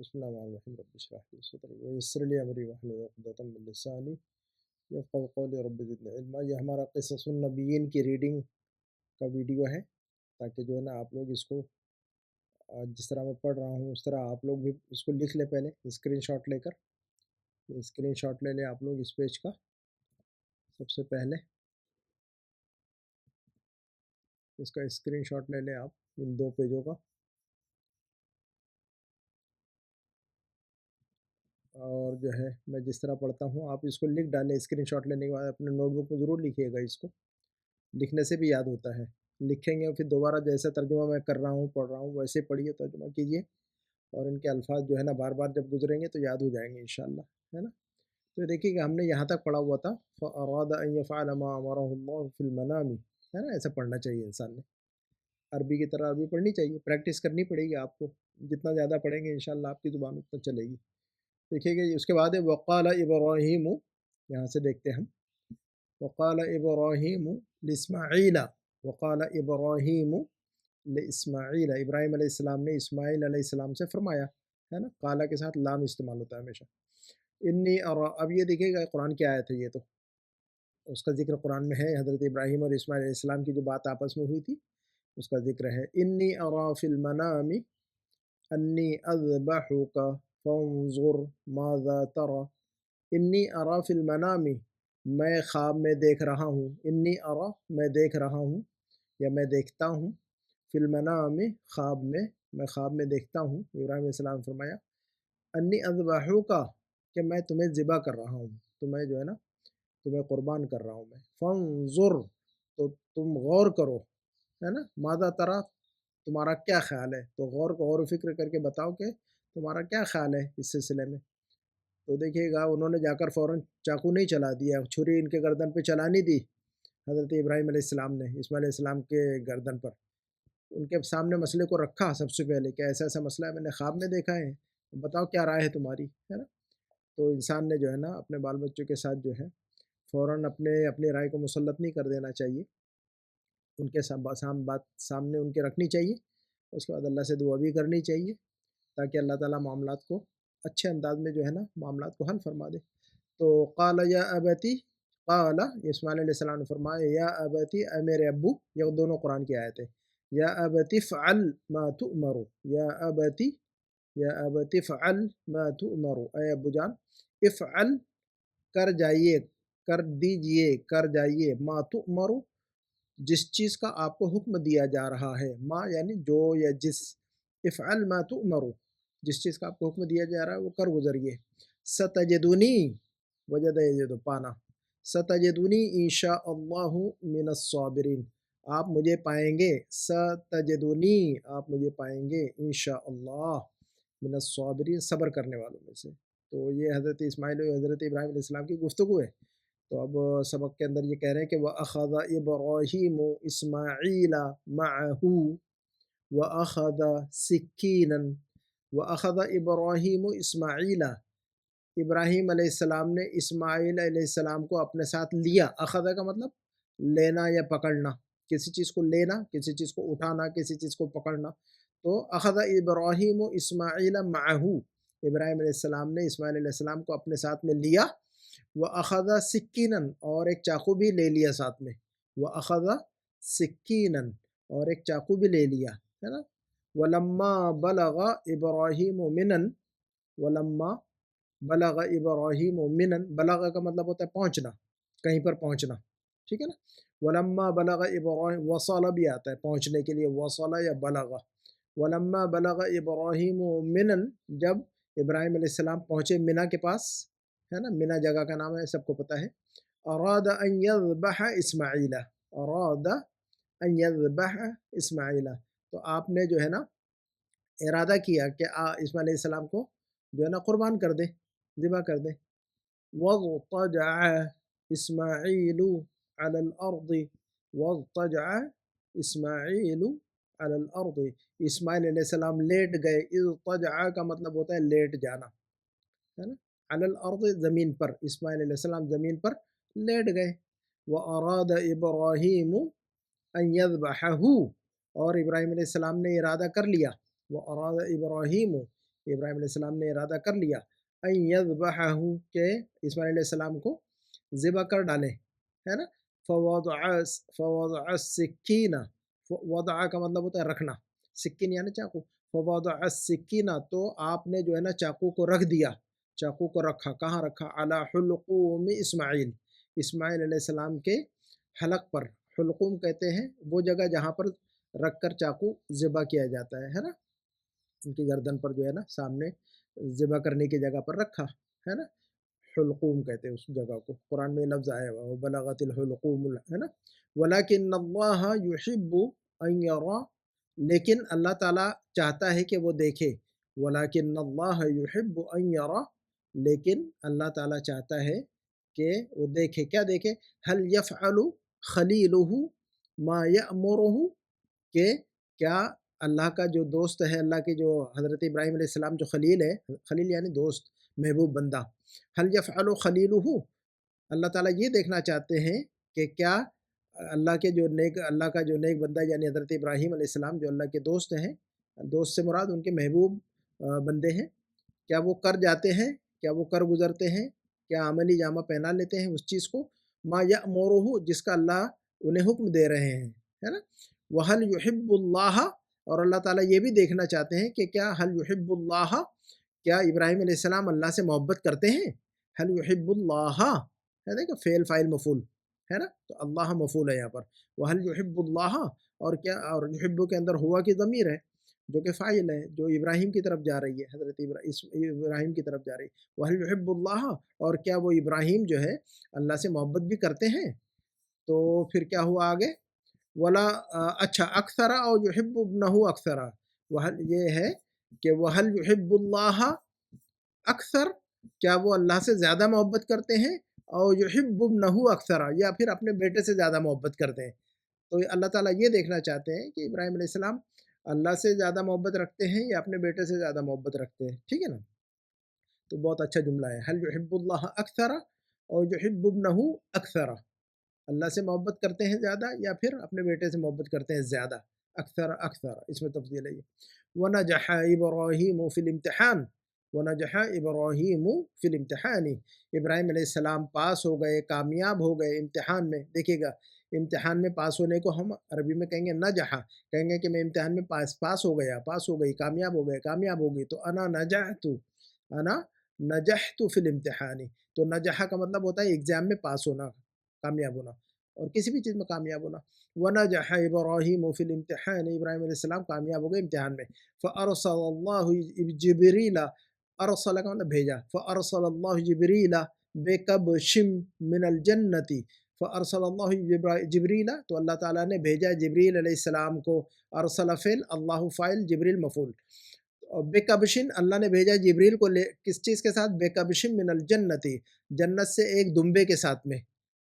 بسم اللہ الرحمن الرحیم رب اشرح لي صدری ویسر لی امری واحلل عقدۃ من لسانی یفقهوا قولی رب زدنی علما۔ یہ ہمارا قصص النبیین کی ریڈنگ کا ویڈیو ہے، تاکہ جو ہے نا آپ لوگ اس کو جس طرح میں پڑھ رہا ہوں اس طرح آپ لوگ بھی اس کو لکھ لیں، پہلے اسکرین شاٹ لے کر اسکرین شاٹ لے لیں آپ لوگ اس پیج کا۔ سب سے پہلے اس کا اسکرین شاٹ لے لیں آپ ان دو پیجوں کا، اور جو ہے میں جس طرح پڑھتا ہوں آپ اس کو لکھ ڈالیں۔ اسکرین شاٹ لینے کے بعد اپنے نوٹ بک میں ضرور لکھیے گا، اس کو لکھنے سے بھی یاد ہوتا ہے۔ لکھیں گے اور پھر دوبارہ جیسے ترجمہ میں کر رہا ہوں پڑھ رہا ہوں ویسے پڑھیے، ترجمہ کیجیے، اور ان کے الفاظ جو ہے نا بار بار جب گزریں گے تو یاد ہو جائیں گے انشاءاللہ، ہے نا۔ تو دیکھیے کہ ہم نے یہاں تک پڑھا ہوا تھا فَأَرَادَ أَن يَفْعَلَ مَا أَمَرَهُ اللَّهُ فِي الْمَنَامِ، ہے نا، ایسا پڑھنا چاہیے انسان نے، عربی کی طرح عربی پڑھنی چاہیے، پریکٹس کرنی پڑے گی آپ کو، جتنا زیادہ پڑھیں گے انشاءاللہ آپ کی زبان اتنا چلے گی۔ دیکھیے کہ اس کے بعد ہے وَقَالَ إِبْرَاهِيمُ، یہاں سے دیکھتے ہیں ہم، وَقَالَ إِبْرَاهِيمُ لِإِسْمَاعِيلَ، وَقَالَ إِبْرَاهِيمُ لِإِسْمَاعِيلَ، ابراہیم علیہ السلام نے اسماعیل علیہ السلام سے فرمایا، ہے نا، قالا کے ساتھ لام استعمال ہوتا ہے ہمیشہ۔ انی ارا، اب یہ دیکھیے گا قرآن کی آیت ہے، یہ تو اس کا ذکر قرآن میں ہے، حضرت ابراہیم اور اسماعیل علیہ السلام کی جو بات آپس میں ہوئی تھی اس کا ذکر ہے۔ انی ارا فی المنام انی اذبحک فانظر ماذا ترى، انی ارا فی المنام، میں خواب میں دیکھ رہا ہوں، انی ارا میں دیکھ رہا ہوں یا میں دیکھتا ہوں، فی المنام خواب میں خواب میں دیکھتا ہوں، ابراہیم علیہ السلام نے فرمایا، انی اذبحک کہ میں تمہیں ذبح کر رہا ہوں، تمہیں جو ہے نا تمہیں قربان کر رہا ہوں میں، فانظر تو تم غور کرو، ہے نا، ماذا ترى تمہارا کیا خیال ہے، تو غور و فکر کر کے بتاؤ کہ تمہارا کیا خیال ہے اس سلسلے میں۔ تو دیکھیے گا انہوں نے جا کر فوراً چاقو نہیں چلا دیا، چھری ان کے گردن پہ چلا نہیں دی حضرت ابراہیم علیہ السلام نے اسماعیل علیہ السلام کے گردن پر، ان کے سامنے مسئلے کو رکھا سب سے پہلے کہ ایسا ایسا مسئلہ ہے، میں نے خواب میں دیکھا ہے، بتاؤ کیا رائے ہے تمہاری، ہے نا۔ تو انسان نے جو ہے نا اپنے بال بچوں کے ساتھ جو ہے فوراً اپنی رائے کو مسلط نہیں کر دینا چاہیے، ان کے بات سامنے ان کے رکھنی چاہیے، اس کے بعد اللہ سے دعا بھی کرنی چاہیے تاکہ اللہ تعالیٰ معاملات کو اچھے انداز میں جو ہے نا معاملات کو حل فرما دے۔ تو قال یا ابتی، قال اسماعیل علیہ السلام نے فرمایا یا ابتی، اے میرے ابو، یہ دونوں قرآن کی آیت ہے، یا ابتی فعل ما تؤمر، یا ابتی، یا ابتی فعل ما تؤمر، اے ابو جان، افعل کر جائیے، کر دیجئے، کر جائیے، ما تؤمر جس چیز کا آپ کو حکم دیا جا رہا ہے، ما یعنی جو یا جس، افعل ما تؤمر جس چیز کا آپ کو حکم دیا جا رہا ہے وہ کر گزریے، ستجدونی وجد یجد پانا، ستجدونی انشاء اللہ من الصابرین، آپ مجھے پائیں گے، ستجدونی آپ مجھے پائیں گے، انشاء اللہ من الصابرین صبر کرنے والوں میں سے۔ تو یہ حضرت اسماعیل و حضرت ابراہیم علیہ السلام کی گفتگو ہے۔ تو اب سبق کے اندر یہ کہہ رہے ہیں کہ وَأَخَذَ إِبْرَاهِيمُ إِسْمَاعِيلَ مَعَهُ وَأَخَذَ سِكِّينًا، وَأَخَذَ إِبْرَاهِيمُ إِسْمَاعِيلَ، ابراہیم علیہ السلام نے اسماعیل علیہ السلام کو اپنے ساتھ لیا، اخذ کا مطلب لینا یا پکڑنا، کسی چیز کو لینا، کسی چیز کو اٹھانا، کسی چیز کو پکڑنا۔ تو اخذ ابراہیم اسماعیل معہو، ابراہیم علیہ السلام نے اسماعیل علیہ السلام کو اپنے ساتھ میں لیا، وَأَخَذَ سِكِّينًا اور ایک چاقو بھی لے لیا ساتھ میں، وَأَخَذَ سِكِّينًا اور ایک چاقو بھی لے لیا، ہے نا۔ وَلَمَّا بَلَغَ إِبْرَاهِيمُ مِنًا، وَلَمَّا بلغ ابراہیم منن، بلغ کا مطلب ہوتا ہے پہنچنا، کہیں پر پہنچنا، ٹھیک ہے نا۔ ولما بلغ ابراہیم، وصل بھی آتا ہے پہنچنے کے لیے، وصل یا بلغ، ولما بلغ ابراہیم منن جب ابراہیم علیہ السلام پہنچے منا کے پاس، ہے نا، منا جگہ کا نام ہے سب کو پتہ ہے، اراد ان یذبح اسماعیل، اراد ان یذبح اسماعیل، تو آپ نے جو ہے نا ارادہ کیا کہ اسماعیل علیہ السلام کو جو ہے نا قربان کر دے، ذبح کر دے۔ واضطجع اسماعیل علی الارض، واضطجع اسماعیل علی الارض، اسماعیل علیہ السلام لیٹ گئے، اضطجع کا مطلب ہوتا ہے لیٹ جانا، ہے نا، علی الارض زمین پر، اسماعیل علیہ السلام زمین پر لیٹ گئے۔ واراد ابراہیم ان یذبحہ، اور ابراہیم علیہ السلام نے ارادہ کر لیا، واراد ابراہیم ابراہیم علیہ السلام نے ارادہ کر لیا ان یذبحہ کہ اسماعیل علیہ السلام کو ذبح کر ڈالیں، ہے نا. فوضع السکینہ، وضع کا مطلب ہوتا ہے رکھنا، سکین یعنی چاقو. فوضع السکینہ تو آپ نے جو ہے نا چاقو کو رکھ دیا، چاقو کو رکھا، کہاں رکھا؟ علی حلقوم اسماعیل، اسماعیل علیہ السلام کے حلق پر. حلقوم کہتے ہیں وہ جگہ جہاں پر رکھ کر چاقو ذبح کیا جاتا ہے نا. ان کی گردن پر جو ہے نا سامنے ذبح کرنے کی جگہ پر رکھا ہے نا. حلقوم کہتے ہیں اس جگہ کو، قرآن میں لفظ آیا ہوا بلغت الحلقوم ہے نا. ولیکن اللہ یحب ان یرا، لیکن اللہ تعالیٰ چاہتا ہے کہ وہ دیکھے. ولیکن اللہ یحب ان یرا، لیکن اللہ تعالیٰ چاہتا ہے کہ وہ دیکھے. کیا دیکھے؟ هل یفعل خلیلہ ما یأمرہ، کہ کیا اللہ کا جو دوست ہے، اللہ کے جو حضرت ابراہیم علیہ السلام جو خلیل ہے، خلیل یعنی دوست، محبوب بندہ، هل یفعل خلیلہ، اللہ تعالیٰ یہ دیکھنا چاہتے ہیں کہ کیا اللہ کا جو نیک بندہ یعنی حضرت ابراہیم علیہ السلام جو اللہ کے دوست ہیں، دوست سے مراد ان کے محبوب بندے ہیں، کیا وہ کر جاتے ہیں، کیا وہ کر گزرتے ہیں، کیا عملی جامہ پہنا لیتے ہیں اس چیز کو، ما یأمرہ، جس کا اللہ انہیں حکم دے رہے ہیں، ہے نا. وَهَلْ يُحِبُّ اللَّهَ، اور اللہ تعالیٰ یہ بھی دیکھنا چاہتے ہیں کہ کیا هل يحب اللہ، کیا ابراہیم علیہ السلام اللہ سے محبت کرتے ہیں. هل يحب اللہ ہے دیکھو، فعل فاعل مفعول ہے نا، تو اللہ مفعول ہے یہاں پر. وَهَلْ يُحِبُّ اللَّهَ، اور کیا، اور يحب کے اندر ہوا کی ضمیر ہے جو کہ فاعل ہے، جو ابراہیم کی طرف جا رہی ہے، حضرت ابراہیم کی طرف جا رہی ہے. وَهَلْ يُحِبُّ اللَّهَ، اور کیا وہ ابراہیم جو ہے اللہ سے محبت بھی کرتے ہیں. تو پھر کیا ہوا آگے؟ ولا اچھا اکثر او یحب ابنہ اکثر، یہ ہے کہ وَهَلْ يُحِبُّ اللَّهَ اکثر، کیا وہ اللہ سے زیادہ محبت کرتے ہیں، او یحب ابنہ اکثر، یا پھر اپنے بیٹے سے زیادہ محبت کرتے ہیں. تو اللہ تعالیٰ یہ دیکھنا چاہتے ہیں کہ ابراہیم علیہ السلام اللہ سے زیادہ محبت رکھتے ہیں یا اپنے بیٹے سے زیادہ محبت رکھتے ہیں. ٹھیک ہے نا. تو بہت اچھا جملہ ہے، هل يحب اللہ اکثر او یحب ابنہ اکثر، اللہ سے محبت کرتے ہیں زیادہ یا پھر اپنے بیٹے سے محبت کرتے ہیں زیادہ. اکثر اس میں تفضیل ہے. وَنَجَحَ إِبْرَاهِيمُ فِي الْإِمْتِحَانِ، وَنَجَحَ إِبْرَاهِيمُ فِي الْإِمْتِحَانِ، ابراہیم علیہ السلام پاس ہو گئے، کامیاب ہو گئے امتحان میں. دیکھیے گا امتحان میں پاس ہونے کو ہم عربی میں کہیں گے نجح، کہیں گے کہ میں امتحان میں پاس ہو گیا، پاس ہو گئی، کامیاب ہو گئے، کامیاب ہو گئی. تو انا نجحت فی الامتحان، تو نجح کا مطلب ہوتا ہے ایگزام میں پاس ہونا، کامیاب ہونا، اور کسی بھی چیز میں کامیاب ہونا. وَنَجَحَ إِبْرَاهِيمُ فِي الْإِمْتِحَانِ، ابراہیم علیہ السلام کامیاب ہو گئے امتحان میں. فَأَرْسَلَ اللَّهُ جِبْرِيلَ، ارسل کا مطلب بھیجا، فَأَرْسَلَ اللَّهُ جِبْرِيلَ بِكَبْشٍ مِّنَ الْجَنَّةِ، فَأَرْسَلَ اللَّهُ جِبْرِيلَ، تو اللہ تعالیٰ نے بھیجا جبریل علیہ السلام کو. ارسل فعل، اللہ فاعل، جبریل مفعول. بےکبشن، اللہ نے بھیجا جبریل کو کس چیز کے ساتھ؟ بےکبشن من الجنتی، جنت سے ایک دمبے کے ساتھ میں،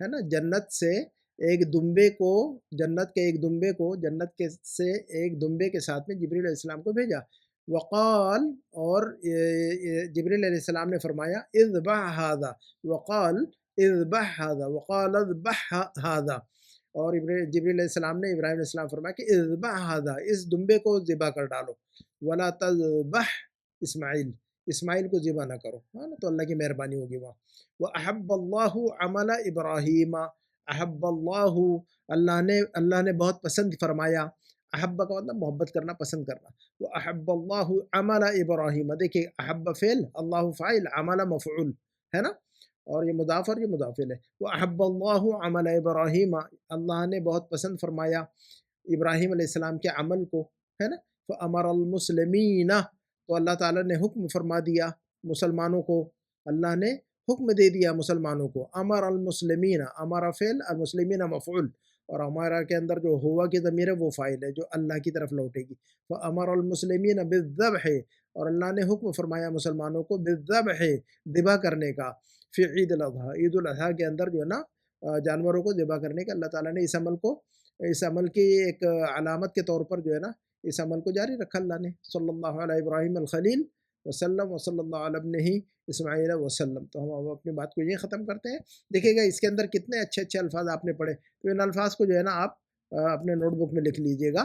ہے نا. جنت سے ایک دمبے کو، جنت کے ایک دمبے کو، جنت کے سے ایک دمبے کے ساتھ میں جبریل علیہ السلام کو بھیجا. وقال، اور جبریل علیہ السلام نے فرمایا اذبح هذا، وقال اذبح هذا، وقال اذبح هذا، اور جبریل علیہ السلام نے ابراہیم علیہ السلام فرمایا کہ اذبح هذا، اس دمبے کو ذبح کر ڈالو. ولا تذبح اسماعیل کو ذبح نہ کرو، ہاں نا، تو اللہ کی مہربانی ہوگی وہاں. وَأَحَبَّ اللَّهُ عَمَلَ إِبْرَاهِيمَ، احب اللہ نے بہت پسند فرمایا. احب کا مطلب محبت کرنا، پسند کرنا. وَأَحَبَّ اللَّهُ عَمَلَ إِبْرَاهِيمَ، دیکھیں احب فعل، اللہ فاعل، عمل مفعول ہے نا، اور یہ مضاف اور یہ مضاف ہے. وَأَحَبَّ اللَّهُ عَمَلَ إِبْرَاهِيمَ، اللہ نے بہت پسند فرمایا ابراہیم علیہ السلام کے عمل کو، ہے نا. فَأَمَرَ الْمُسْلِمِينَ، تو اللہ تعالیٰ نے حکم فرما دیا مسلمانوں کو، اللہ نے حکم دے دیا مسلمانوں کو. امر المسلمین، امر فعل، المسلمین مفعول، اور ہمارا کے اندر جو ہوا کی ضمیر ہے وہ فاعل ہے جو اللہ کی طرف لوٹے گی. فَأَمَرَ الْمُسْلِمِينَ بِالذَّبْحِ، اور اللہ نے حکم فرمایا مسلمانوں کو بالذبح، ذبح کرنے کا. فی عید الاضحیٰ، عید الاضحیٰ کے اندر جو ہے نا جانوروں کو ذبح کرنے کا، اللہ تعالیٰ نے اس عمل کی ایک علامت کے طور پر جو ہے نا اس عمل کو جاری رکھا اللہ نے. صلی اللہ علیہ ابراہیم الخلیل وسلم وصلی اللہ علیہ ابنہ اسماعیل وسلم. تو ہم اپنی بات کو یہ ختم کرتے ہیں. دیکھیے گا اس کے اندر کتنے اچھے اچھے الفاظ آپ نے پڑھے، تو ان الفاظ کو جو ہے نا آپ اپنے نوٹ بک میں لکھ لیجئے گا،